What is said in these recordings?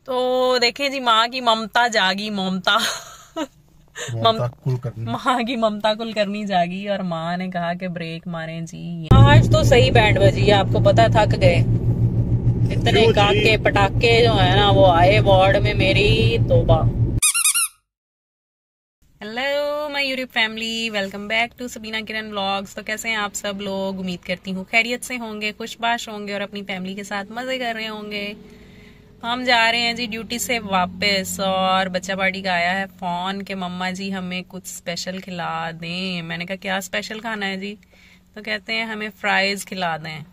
तो देखें जी, माँ की ममता जागी, ममता माँ की ममता कुलकर्णी जागी और माँ ने कहा कि ब्रेक मारें जी। आज तो सही बैंड बजी, आपको पता, थक गए। इतने काके पटाखे जो है ना वो आए वार्ड में, मेरी तौबा। Hello my YouTube family, welcome back to Sabina Kiran vlogs. तो कैसे हैं आप सब लोग? उम्मीद करती हूँ खैरियत से होंगे, खुशबाश होंगे और अपनी फैमिली के साथ मजे कर रहे होंगे। हम जा रहे हैं जी ड्यूटी से वापस और बच्चा पार्टी का आया है फोन के मम्मा जी हमें कुछ स्पेशल खिला दें। मैंने कहा क्या स्पेशल खाना है जी? तो कहते हैं हमें फ्राइज खिला दें।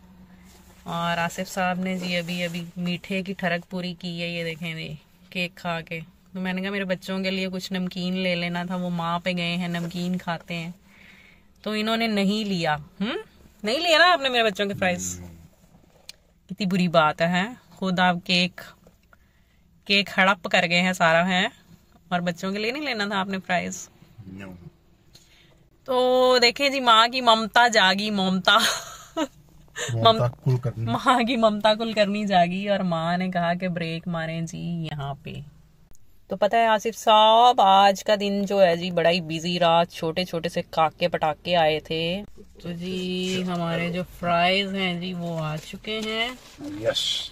और आसिफ साहब ने जी अभी अभी मीठे की ठरक पूरी की है, ये देखें जी, केक खा के। तो मैंने कहा मेरे बच्चों के लिए कुछ नमकीन ले लेना था, वो माँ पे गए हैं, नमकीन खाते हैं। तो इन्होंने नहीं लिया। नहीं लिया ना आपने मेरे बच्चों के फ्राइज? कितनी बुरी बात है। खुद आप केक हड़प कर गए हैं सारा है, और बच्चों के लिए नहीं लेना था आपने फ्राइज? तो देखें जी, माँ की ममता जागी, ममता माँ की ममता कुलकर्णी जागी और माँ ने कहा कि ब्रेक मारें जी यहाँ पे। तो पता है आसिफ साहब, आज का दिन जो है जी बड़ा ही बिजी रहा। छोटे छोटे से काके पटाखे आए थे। तो जी हमारे जो फ्राइज हैं जी वो आ चुके हैं। Yes,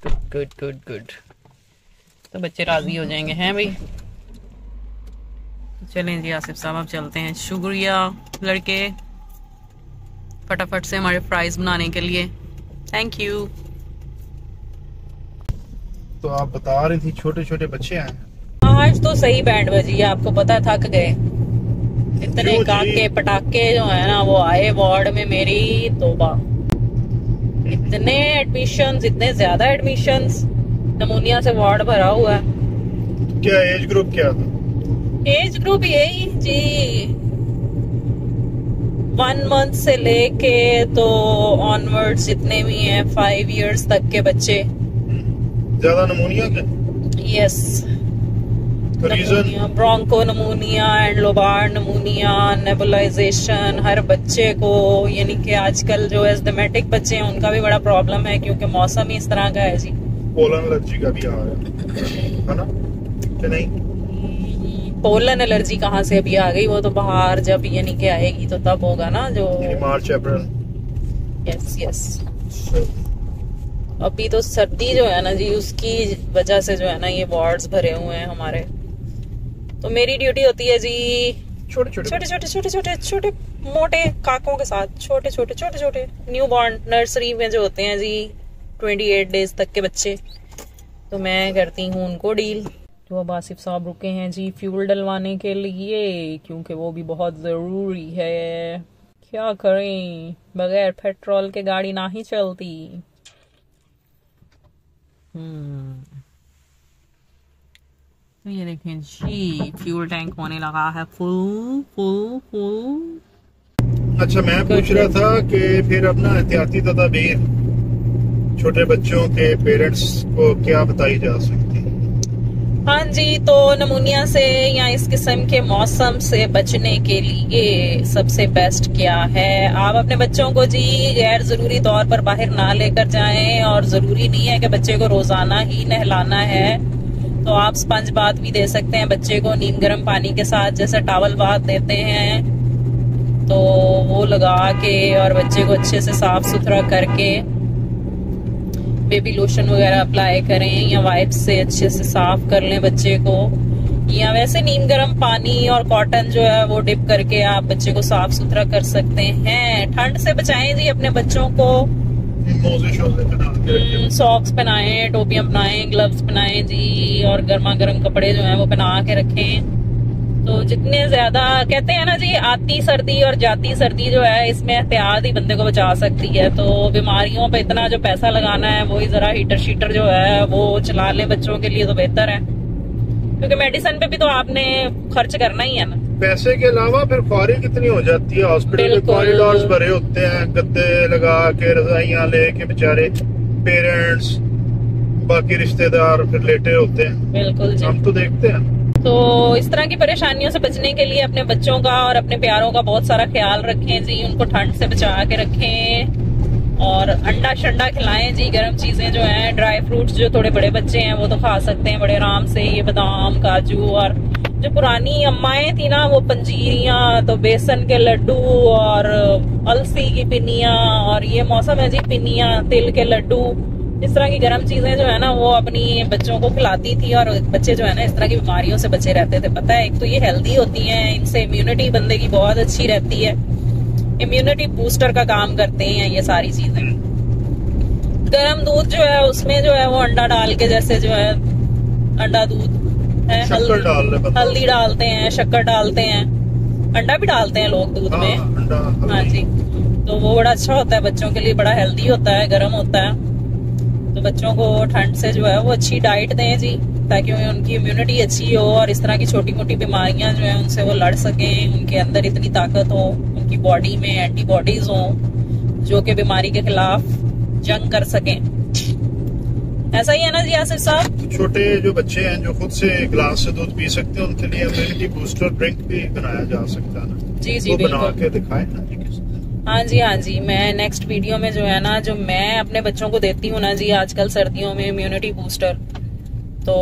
good good good. तो बच्चे राजी हो जाएंगे हैं भाई। चलें जी आसिफ साहब, अब चलते हैं। शुक्रिया लड़के, फटाफट से हमारे फ्राइज बनाने के लिए। Thank you. तो आप बता रही थी छोटे छोटे बच्चे हैं। आज तो सही बैंड बजी, आपको पता, थक गए। इतने काके पटाखे जो है ना वो आए वार्ड में, मेरी तौबा। इतने एडमिशंस, इतने ज्यादा एडमिशंस, नमूनिया से वार्ड भरा हुआ है। क्या एज ग्रुप क्या था? एज ग्रुप यही जी 1 मंथ से लेके तो ऑनवर्ड्स जितने भी हैं 5 इयर्स तक के बच्चे। ज्यादा नमूनिया क्या? Yes, pneumonia, bronchopneumonia and lobar pneumonia, nebulisation हर बच्चे को। यानी कि आजकल जो एस्थमेटिक बच्चे हैं उनका भी बड़ा प्रॉब्लम है, क्योंकि मौसम ही इस तरह का है जी। पोलन एलर्जी का भी आ रहा है ना कि नहीं? पोलन एलर्जी कहाँ से अभी आ गई? वो तो बाहर जब यानी कि आएगी तो तब होगा ना, जो मार्च अप्रैल। Yes yes. अभी तो सर्दी जो है ना जी, उसकी वजह से जो है ना ये वार्ड्स भरे हुए हैं हमारे। तो मेरी ड्यूटी होती है जी छोटे छोटे मोटे काकों के साथ, छोटे छोटे न्यू बॉर्न नर्सरी में जो होते हैं जी 28 डेज तक के बच्चे। तो मैं करती हूँ उनको डील। तो अब आसिफ साहब रुके हैं जी फ्यूल डलवाने के लिए, क्योंकि वो भी बहुत जरूरी है। क्या करें, बगैर पेट्रोल के गाड़ी ना ही चलती। तो ये देखें जी, फ्यूल टैंक होने लगा है फुल। अच्छा, मैं पूछ रहा था कि फिर अपना एहतियाती तदाबीर छोटे बच्चों के पेरेंट्स को क्या बताई जा सकती है? हाँ जी, तो नमूनिया से या इस किस्म के मौसम से बचने के लिए सबसे बेस्ट क्या है? आप अपने बच्चों को जी गैर जरूरी तौर पर बाहर ना लेकर जाएं, और जरूरी नहीं है कि बच्चे को रोजाना ही नहलाना है। तो आप स्पंज बाथ भी दे सकते हैं बच्चे को, नीम गर्म पानी के साथ, जैसे टॉवल बाथ देते हैं। तो वो लगा के और बच्चे को अच्छे से साफ सुथरा करके बेबी लोशन वगैरह अप्लाई करें, या वाइप से अच्छे से साफ कर लें बच्चे को, या वैसे नीम गर्म पानी और कॉटन जो है वो डिप करके आप बच्चे को साफ सुथरा कर सकते हैं। ठंड से बचाएं जी अपने बच्चों को। सॉक्स पहनाएं, टोपियां पहनाएं, ग्लव्स पहनाएं जी, और गर्मा गर्म कपड़े जो हैं वो पहना के रखें। तो जितने ज्यादा कहते हैं ना जी, आती सर्दी और जाती सर्दी जो है, इसमें एहतियात ही बंदे को बचा सकती है। तो बीमारियों पे इतना जो पैसा लगाना है, वही जरा हीटर शीटर जो है वो चला ले बच्चों के लिए तो बेहतर है, क्योंकि मेडिसिन पे भी तो आपने खर्च करना ही है ना। पैसे के अलावा फिर ख्वारी कितनी हो जाती है। हॉस्पिटल के कॉरिडोर्स भरे होते हैं, गद्दे लगा के, रजाइयां लेके बेचारे पेरेंट्स, बाकी रिश्तेदार फिर लेटे होते हैं। बिल्कुल जी, हम तो देखते हैं। तो इस तरह की परेशानियों से बचने के लिए अपने बच्चों का और अपने प्यारों का बहुत सारा ख्याल रखें जी। उनको ठंड से बचा के रखें, और अंडा शंडा खिलाएं जी, गर्म चीजें जो हैं, ड्राई फ्रूट्स जो थोड़े बड़े बच्चे हैं वो तो खा सकते हैं बड़े आराम से, ये बादाम काजू। और जो पुरानी अम्माएं थी ना वो पंजीरियां, तो बेसन के लड्डू और अलसी की पिन्नियां, और ये मौसम है जी पिन्नियां, तिल के लड्डू, इस तरह की गर्म चीजें जो है ना वो अपनी बच्चों को खिलाती थी। और बच्चे जो है ना इस तरह की बीमारियों से बचे रहते थे। पता है, एक तो ये हेल्दी होती हैं, इनसे इम्यूनिटी बंदे की बहुत अच्छी रहती है, इम्यूनिटी बूस्टर का काम करते हैं ये सारी चीजें। गरम दूध जो है उसमें जो है वो अंडा डाल के, जैसे जो है अंडा दूध है, हल्दी डालते हैं, शक्कर डालते हैं, अंडा भी डालते हैं लोग दूध में। हाँ जी, तो वो बड़ा अच्छा होता है बच्चों के लिए, बड़ा हेल्दी होता है, गर्म होता है। तो बच्चों को ठंड से जो है वो अच्छी डाइट दें जी, ताकि उनकी इम्यूनिटी अच्छी हो और इस तरह की छोटी मोटी बीमारियां जो है उनसे वो लड़ सकें, उनके अंदर इतनी ताकत हो, उनकी बॉडी में एंटीबॉडीज हो जो कि बीमारी के खिलाफ जंग कर सकें। ऐसा ही है ना जी आसिफ साहब? छोटे जो बच्चे हैं जो खुद से गिलास से दूध पी सकते हैं, उनके लिए इम्यूनिटी बूस्टर ड्रिंक भी बनाया जा सकता है ना। जी जी, बना के दिखाएं ना जी। हाँ जी हाँ जी, मैं नेक्स्ट वीडियो में जो है ना, जो मैं अपने बच्चों को देती हूँ ना जी आजकल सर्दियों में इम्यूनिटी बूस्टर, तो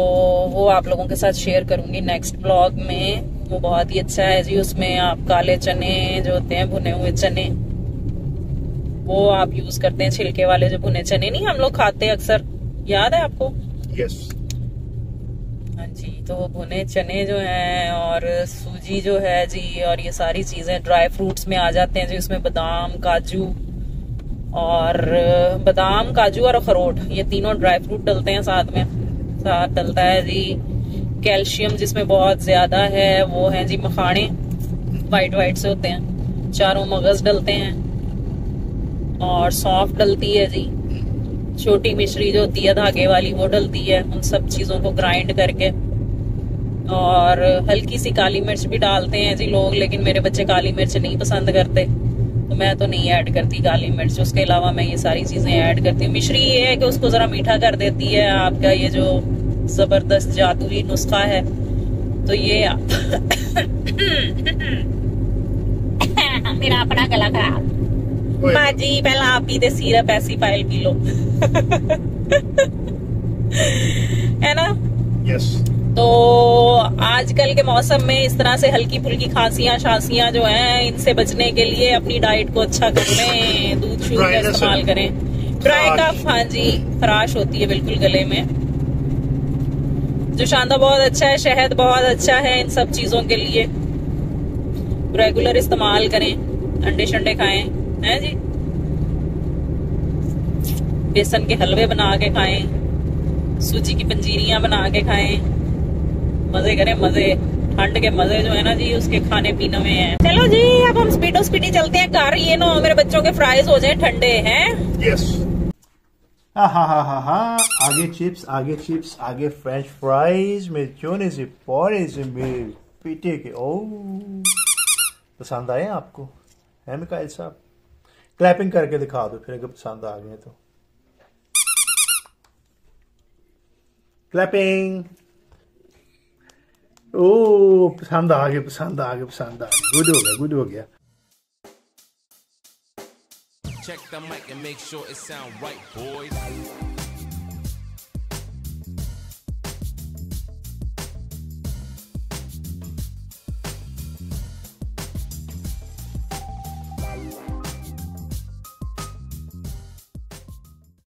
वो आप लोगों के साथ शेयर करूंगी नेक्स्ट ब्लॉग में। वो बहुत ही अच्छा है जी, उसमें आप काले चने जो होते हैं, भुने हुए चने, वो आप यूज करते हैं, छिलके वाले जो भुने चने नहीं हम लोग खाते हैं अक्सर, याद है आपको? यस। हाँ जी, तो भुने चने जो हैं और सूजी जो है जी, और ये सारी चीजें ड्राई फ्रूट्स में आ जाते हैं जी, उसमें बादाम काजू और बादाम काजू और अखरोट, ये तीनों ड्राई फ्रूट डलते हैं साथ में। साथ डलता है जी कैल्शियम जिसमें बहुत ज्यादा है, वो है जी मखाने, वाइट वाइट से होते हैं, चारों मगज डलते हैं, और सौंफ डलती है जी, छोटी मिश्री जो होती है धागे वाली वो डलती है। उन सब चीजों को ग्राइंड करके, और हल्की सी काली मिर्च भी डालते हैं जी लोग, लेकिन मेरे बच्चे काली मिर्च नहीं पसंद करते, तो मैं तो नहीं ऐड करती काली मिर्च। उसके अलावा मैं ये सारी चीजें ऐड करती हूँ। मिश्री ये है कि उसको जरा मीठा कर देती है, आपका ये जो जबरदस्त जादुई नुस्खा है, तो ये मेरा अपना गला खराब। माँ जी पहला आप पी दे सिरप, ऐसी पायल पी लो है ना? यस। तो आजकल के मौसम में इस तरह से हल्की फुल्की खांसियां शांसियां जो हैं, इनसे बचने के लिए अपनी डाइट को अच्छा कर लें, दूध शूध का इस्तेमाल करें। ड्राई कफ, हाँ जी, खराश होती है बिल्कुल गले में, जो शानदार बहुत अच्छा है। शहद बहुत अच्छा है इन सब चीजों के लिए, रेगुलर इस्तेमाल करें। अंडे शंडे खाएं, हैं जी, बेसन के हलवे बना के खाएं, सूजी की पंजीरियां बना के खाएं, मजे करें मजे। ठंड के मजे जो है ना जी उसके खाने पीने में है। चलो जी अब हम स्पीडो स्पीडी चलते हैं घर, ये ना मेरे बच्चों के फ्राइज हो जाए ठंडे हैं। यस। हाँ, आगे चिप्स, आगे चिप्स, आगे फ्रेंच फ्राइज में चोने से पौने से मेरे पीटे के। ओ पसंद आए आपको, है मिकाइल साहब? क्लैपिंग करके दिखा दो फिर अगर पसंद आ गए तो। क्लैपिंग। ओ पसंद आ गए, पसंद आ गए, पसंद आ गए। गुड हो गया, गुड हो गया। Check the mic and make sure it sound right, boys.